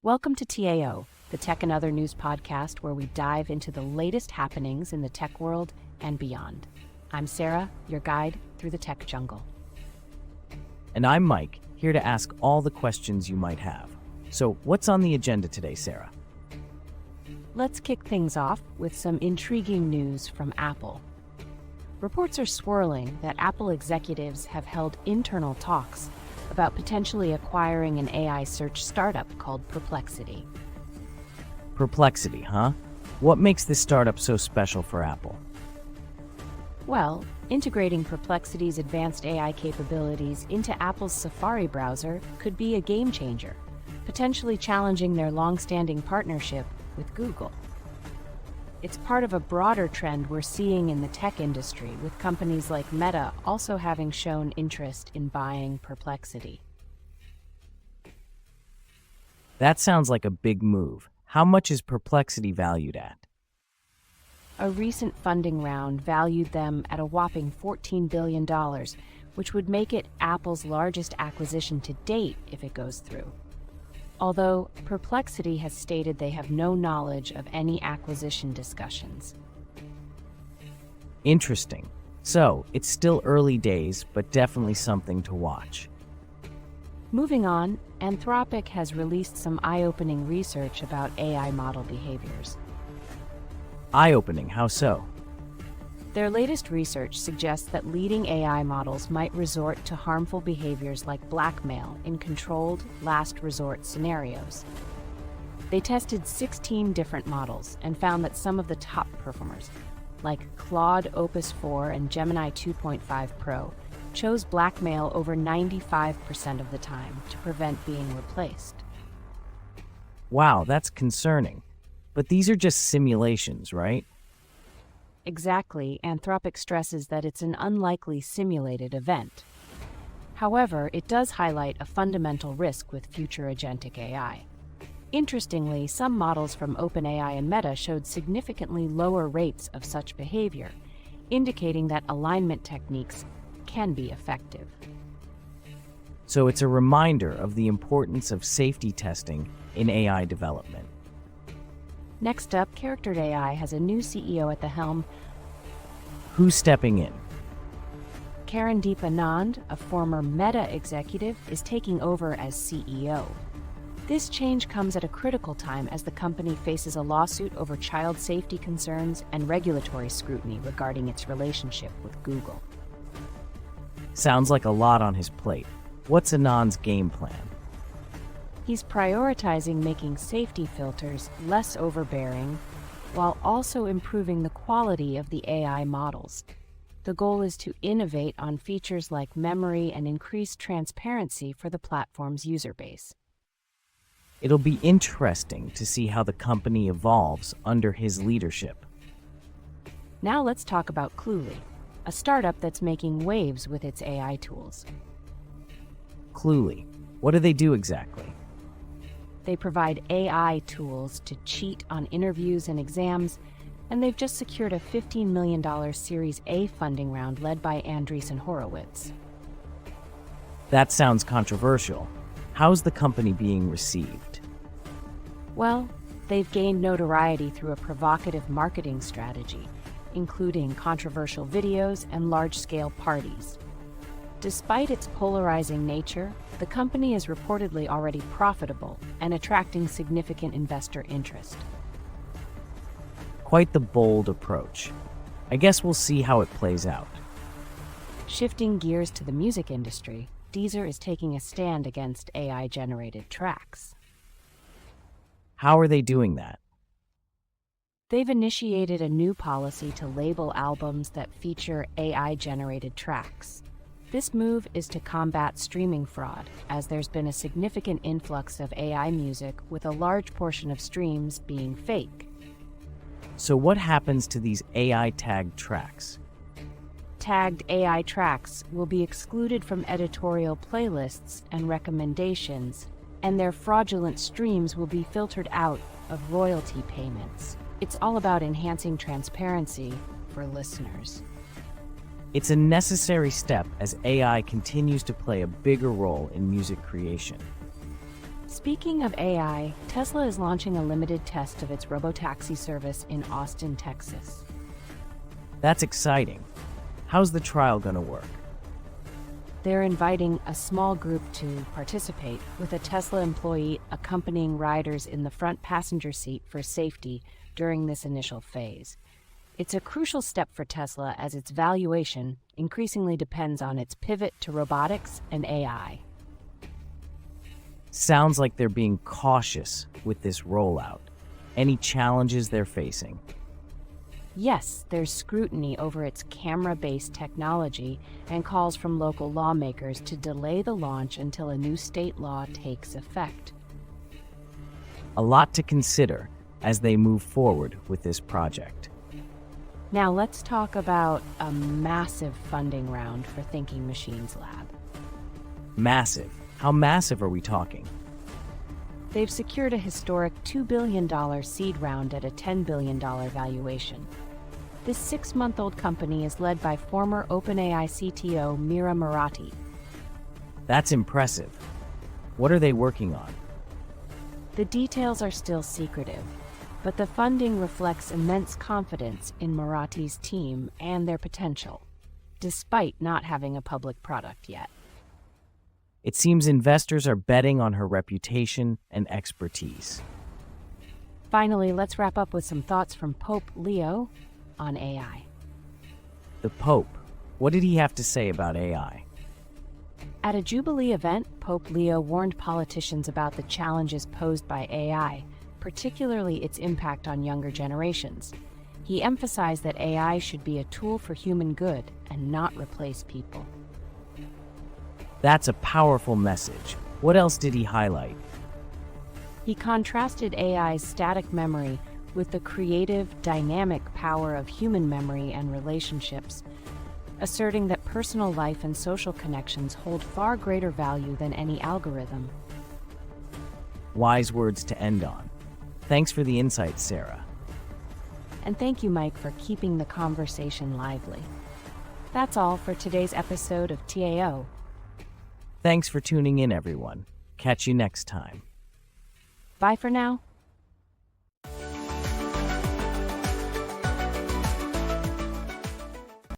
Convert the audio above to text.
Welcome to TAO, the Tech and Other News podcast where we dive into the latest happenings in the tech world and beyond. I'm Sarah, your guide through the tech jungle. And I'm Mike, here to ask all the questions you might have. So, what's on the agenda today, Sarah? Let's kick things off with some intriguing news from Apple. Reports are swirling that Apple executives have held internal talks about potentially acquiring an AI search startup called Perplexity. Perplexity, huh? What makes this startup so special for Apple? Well, integrating Perplexity's advanced AI capabilities into Apple's Safari browser could be a game changer, potentially challenging their long-standing partnership with Google. It's part of a broader trend we're seeing in the tech industry, with companies like Meta also having shown interest in buying Perplexity. That sounds like a big move. How much is Perplexity valued at? A recent funding round valued them at a whopping $14 billion, which would make it Apple's largest acquisition to date if it goes through. Although Perplexity has stated they have no knowledge of any acquisition discussions. Interesting. So, it's still early days, but definitely something to watch. Moving on, Anthropic has released some eye-opening research about AI model behaviors. Eye-opening, how so? Their latest research suggests that leading AI models might resort to harmful behaviors like blackmail in controlled, last resort scenarios. They tested 16 different models and found that some of the top performers, like Claude Opus 4 and Gemini 2.5 Pro, chose blackmail over 95% of the time to prevent being replaced. Wow, that's concerning. But these are just simulations, right? Exactly, Anthropic stresses that it's an unlikely simulated event. However, it does highlight a fundamental risk with future agentic AI. Interestingly, some models from OpenAI and Meta showed significantly lower rates of such behavior, indicating that alignment techniques can be effective. So it's a reminder of the importance of safety testing in AI development. Next up, Character.AI has a new CEO at the helm. Who's stepping in? Karandeep Anand, a former Meta executive, is taking over as CEO. This change comes at a critical time as the company faces a lawsuit over child safety concerns and regulatory scrutiny regarding its relationship with Google. Sounds like a lot on his plate. What's Anand's game plan? He's prioritizing making safety filters less overbearing, while also improving the quality of the AI models. The goal is to innovate on features like memory and increase transparency for the platform's user base. It'll be interesting to see how the company evolves under his leadership. Now let's talk about Cluely, a startup that's making waves with its AI tools. Cluely, what do they do exactly? They provide AI tools to cheat on interviews and exams, and they've just secured a $15 million Series A funding round led by Andreessen Horowitz. That sounds controversial. How's the company being received? Well, they've gained notoriety through a provocative marketing strategy, including controversial videos and large-scale parties. Despite its polarizing nature, the company is reportedly already profitable and attracting significant investor interest. Quite the bold approach. I guess we'll see how it plays out. Shifting gears to the music industry, Deezer is taking a stand against AI-generated tracks. How are they doing that? They've initiated a new policy to label albums that feature AI-generated tracks. This move is to combat streaming fraud, as there's been a significant influx of AI music with a large portion of streams being fake. So what happens to these AI-tagged tracks? Tagged AI tracks will be excluded from editorial playlists and recommendations, and their fraudulent streams will be filtered out of royalty payments. It's all about enhancing transparency for listeners. It's a necessary step as AI continues to play a bigger role in music creation. Speaking of AI, Tesla is launching a limited test of its Robotaxi service in Austin, Texas. That's exciting. How's the trial going to work? They're inviting a small group to participate, with a Tesla employee accompanying riders in the front passenger seat for safety during this initial phase. It's a crucial step for Tesla as its valuation increasingly depends on its pivot to robotics and AI. Sounds like they're being cautious with this rollout. Any challenges they're facing? Yes, there's scrutiny over its camera-based technology and calls from local lawmakers to delay the launch until a new state law takes effect. A lot to consider as they move forward with this project. Now let's talk about a massive funding round for Thinking Machines Lab. Massive. How massive are we talking? They've secured a historic $2 billion seed round at a $10 billion valuation. This 6-month-old company is led by former OpenAI CTO Mira Murati. That's impressive. What are they working on? The details are still secretive, but the funding reflects immense confidence in Murati's team and their potential, despite not having a public product yet. It seems investors are betting on her reputation and expertise. Finally, let's wrap up with some thoughts from Pope Leo on AI. The Pope. What did he have to say about AI? At a Jubilee event, Pope Leo warned politicians about the challenges posed by AI, particularly its impact on younger generations. He emphasized that AI should be a tool for human good and not replace people. That's a powerful message. What else did he highlight? He contrasted AI's static memory with the creative, dynamic power of human memory and relationships, asserting that personal life and social connections hold far greater value than any algorithm. Wise words to end on. Thanks for the insights, Sarah. And thank you, Mike, for keeping the conversation lively. That's all for today's episode of TAO. Thanks for tuning in, everyone. Catch you next time. Bye for now.